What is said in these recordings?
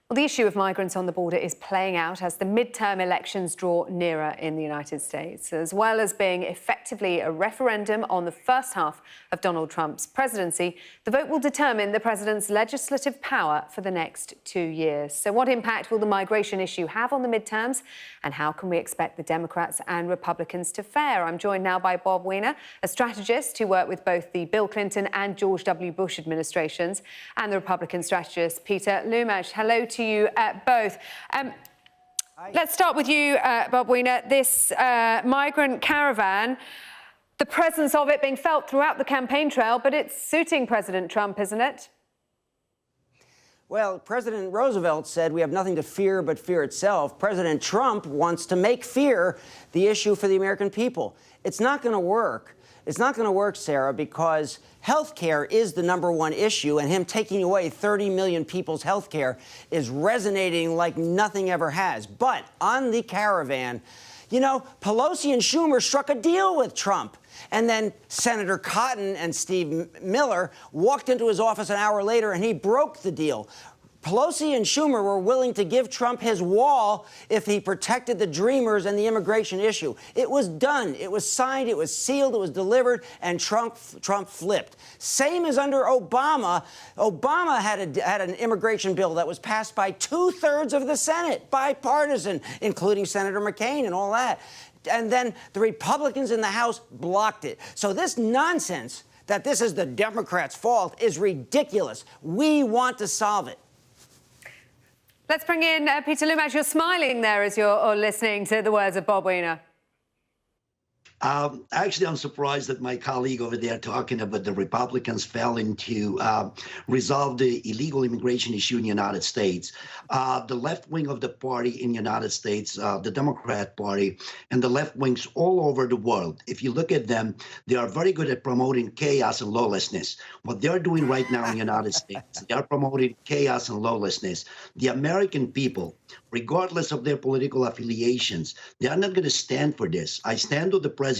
Well, the issue of migrants on the border is playing out as the midterm elections draw nearer in the United States, as well as being effectively a referendum on the first half of Donald Trump's presidency. The vote will determine the president's legislative power for the next 2 years. So what impact will the migration issue have on the midterms, and how can we expect the Democrats and Republicans to fare? I'm joined now by Bob Weiner, a strategist who worked with both the Bill Clinton and George W. Bush administrations, and the Republican strategist Peter Lumaj. Hello to you both. Let's start with you, Bob Weiner. This migrant caravan, the presence of it being felt throughout the campaign trail, but it's suiting President Trump, isn't it? Well, President Roosevelt said we have nothing to fear but fear itself. President Trump wants to make fear the issue for the American people. It's not going to work. It's not going to work, Sarah, because health care is the #1 issue, and him taking away 30 million people's health care is resonating like nothing ever has. But on the caravan, you know, Pelosi and Schumer struck a deal with Trump. And then Senator Cotton and Steve Miller walked into his office an hour later, and he broke the deal. Pelosi and Schumer were willing to give Trump his wall if he protected the Dreamers and the immigration issue. It was done. It was signed. It was sealed. It was delivered. And Trump flipped. Same as under Obama. Obama had an immigration bill that was passed by 2/3 of the Senate, bipartisan, including Senator McCain and all that. And then the Republicans in the House blocked it. So this nonsense that this is the Democrats' fault is ridiculous. We want to solve it. Let's bring in Peter Lumaj. You're smiling there as you're listening to the words of Bob Weiner. Actually, I'm surprised that my colleague over there talking about the Republicans failing to resolve the illegal immigration issue in the United States. The left wing of the party in the United States, the Democrat Party, and the left wings all over the world, if you look at them, they are very good at promoting chaos and lawlessness. What they're doing right now in the United States, they are promoting chaos and lawlessness. The American people, regardless of their political affiliations, they are not going to stand for this. I stand with the president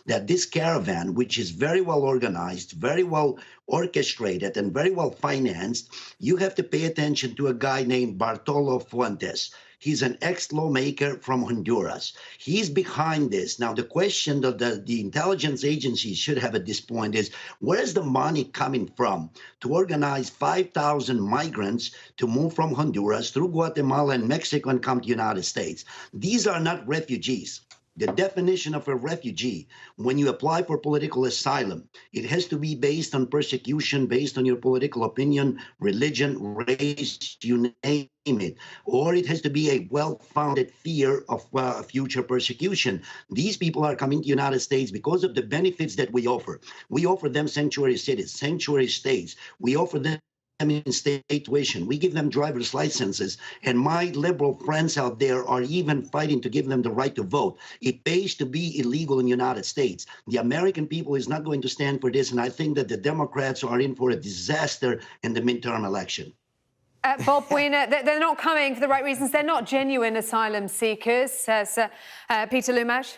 that this caravan, which is very well organized, very well orchestrated, and very well financed, you have to pay attention to a guy named Bartolo Fuentes. He's an ex-lawmaker from Honduras. He's behind this. Now, the question that the intelligence agencies should have at this point is, where is the money coming from to organize 5,000 migrants to move from Honduras through Guatemala and Mexico and come to the United States? These are not refugees. The definition of a refugee, when you apply for political asylum, it has to be based on persecution, based on your political opinion, religion, race, you name it. Or it has to be a well-founded fear of future persecution. These people are coming to the United States because of the benefits that we offer. We offer them sanctuary cities, sanctuary states. We offer them in state tuition. We give them driver's licenses, and my liberal friends out there are even fighting to give them the right to vote. It pays to be illegal in the United States. The American people is not going to stand for this, and I think that the Democrats are in for a disaster in the midterm election. Bob Weiner, they're not coming for the right reasons. They're not genuine asylum seekers, says Peter Lumaj.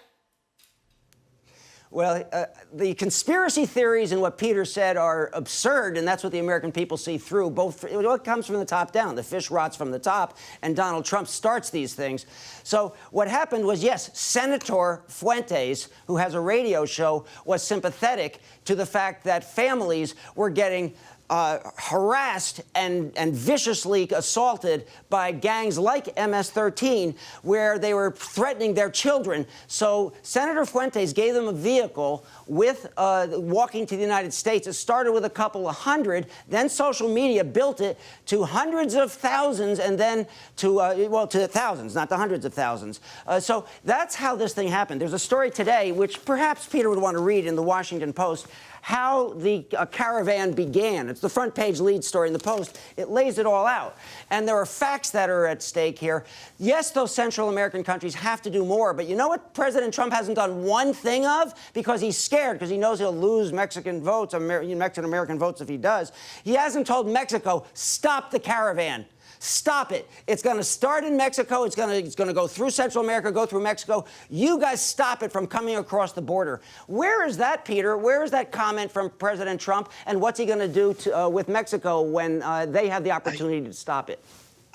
Well, the conspiracy theories and what Peter said are absurd, and that's what the American people see through. It comes from the top down. The fish rots from the top, and Donald Trump starts these things. So what happened was, yes, Senator Fuentes, who has a radio show, was sympathetic to the fact that families were getting harassed and viciously assaulted by gangs like MS-13, where they were threatening their children. So Senator Fuentes gave them a vehicle with walking to the United States. It started with a couple of hundred. Then social media built it to hundreds of thousands, and then to thousands, not to hundreds of thousands. So that's how this thing happened. There's a story today, which perhaps Peter would want to read in the Washington Post, how the caravan began. It's the front page lead story in the Post. It lays it all out. And there are facts that are at stake here. Yes, those Central American countries have to do more, but you know what President Trump hasn't done one thing of? Because he's scared, because he knows he'll lose Mexican votes, Mexican-American votes if he does. He hasn't told Mexico, stop the caravan. Stop it. It's going to start in Mexico. It's going to go through Central America, go through Mexico. You guys stop it from coming across the border. Where is that, Peter? Where is that comment from President Trump? And what's he going to do with Mexico when they have the opportunity to stop it?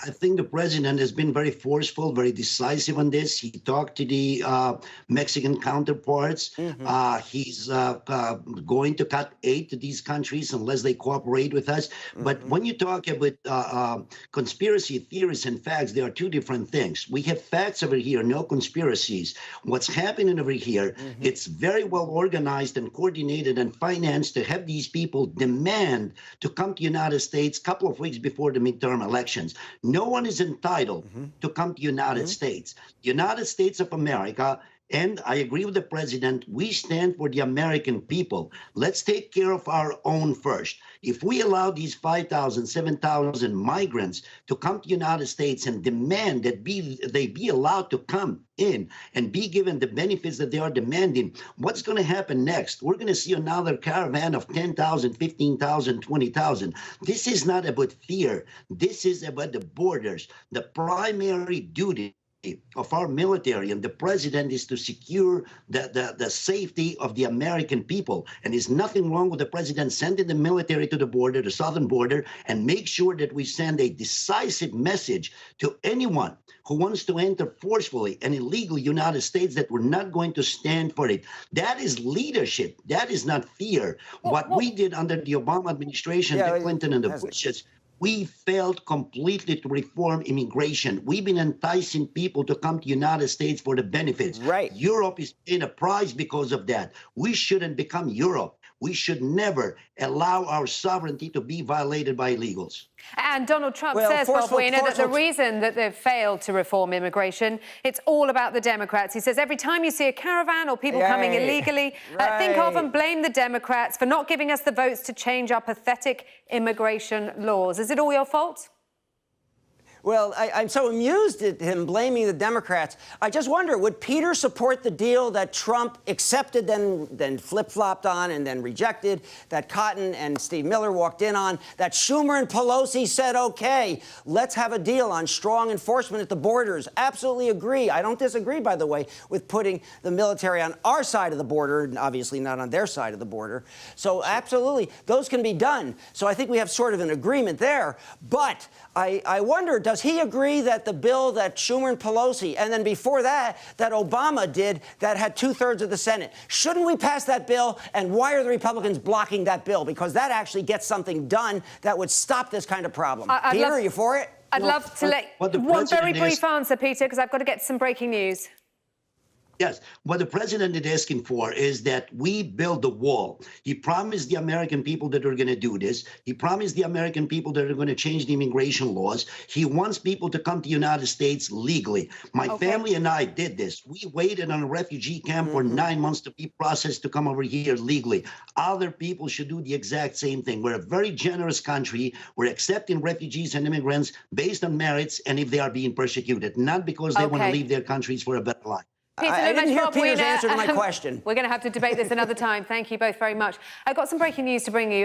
I think the president has been very forceful, very decisive on this. He talked to the Mexican counterparts. He's going to cut aid to these countries unless they cooperate with us. But when you talk about conspiracy theories and facts, there are two different things. We have facts over here, no conspiracies. What's happening over here, it's very well organized and coordinated and financed to have these people demand to come to the United States a couple of weeks before the midterm elections. No one is entitled to come to the United States. The United States of America, and I agree with the president, we stand for the American people. Let's take care of our own first. If we allow these 5,000, 7,000 migrants to come to the United States and demand that they be allowed to come in and be given the benefits that they are demanding, what's going to happen next? We're going to see another caravan of 10,000, 15,000, 20,000. This is not about fear. This is about the borders. The primary duty of our military and the president is to secure the safety of the American people. And there's nothing wrong with the president sending the military to the border, the southern border, and make sure that we send a decisive message to anyone who wants to enter forcefully and illegally United States that we're not going to stand for it. That is leadership. That is not fear. What we did under the Obama administration, the Clinton and the Bushes, we failed completely to reform immigration. We've been enticing people to come to the United States for the benefits. Right. Europe is paying a price because of that. We shouldn't become Europe. We should never allow our sovereignty to be violated by illegals. And Donald Trump says, Bob Weiner, that the reason that they've failed to reform immigration, it's all about the Democrats. He says every time you see a caravan or people coming illegally, think of and blame the Democrats for not giving us the votes to change our pathetic immigration laws. Is it all your fault? Well, I'm so amused at him blaming the Democrats. I just wonder, would Peter support the deal that Trump accepted, then flip-flopped on, and then rejected, that Cotton and Steve Miller walked in on, that Schumer and Pelosi said, okay, let's have a deal on strong enforcement at the borders? Absolutely agree. I don't disagree, by the way, with putting the military on our side of the border, and obviously not on their side of the border. So absolutely, those can be done. So I think we have sort of an agreement there. But I wonder, does he agree that the bill that Schumer and Pelosi, and then before that, that Obama did, that had 2/3 of the Senate, shouldn't we pass that bill? And why are the Republicans blocking that bill? Because that actually gets something done that would stop this kind of problem. Peter, are you for it? I'd love to let one very brief answer, Peter, because I've got to get some breaking news. Yes, what the president is asking for is that we build the wall. He promised the American people that are going to do this. He promised the American people that are going to change the immigration laws. He wants people to come to the United States legally. My family and I did this. We waited on a refugee camp for 9 months to be processed to come over here legally. Other people should do the exact same thing. We're a very generous country. We're accepting refugees and immigrants based on merits and if they are being persecuted, not because they want to leave their countries for a better life. Peter, I didn't hear Peter's answer to my question. We're going to have to debate this another time. Thank you both very much. I've got some breaking news to bring you.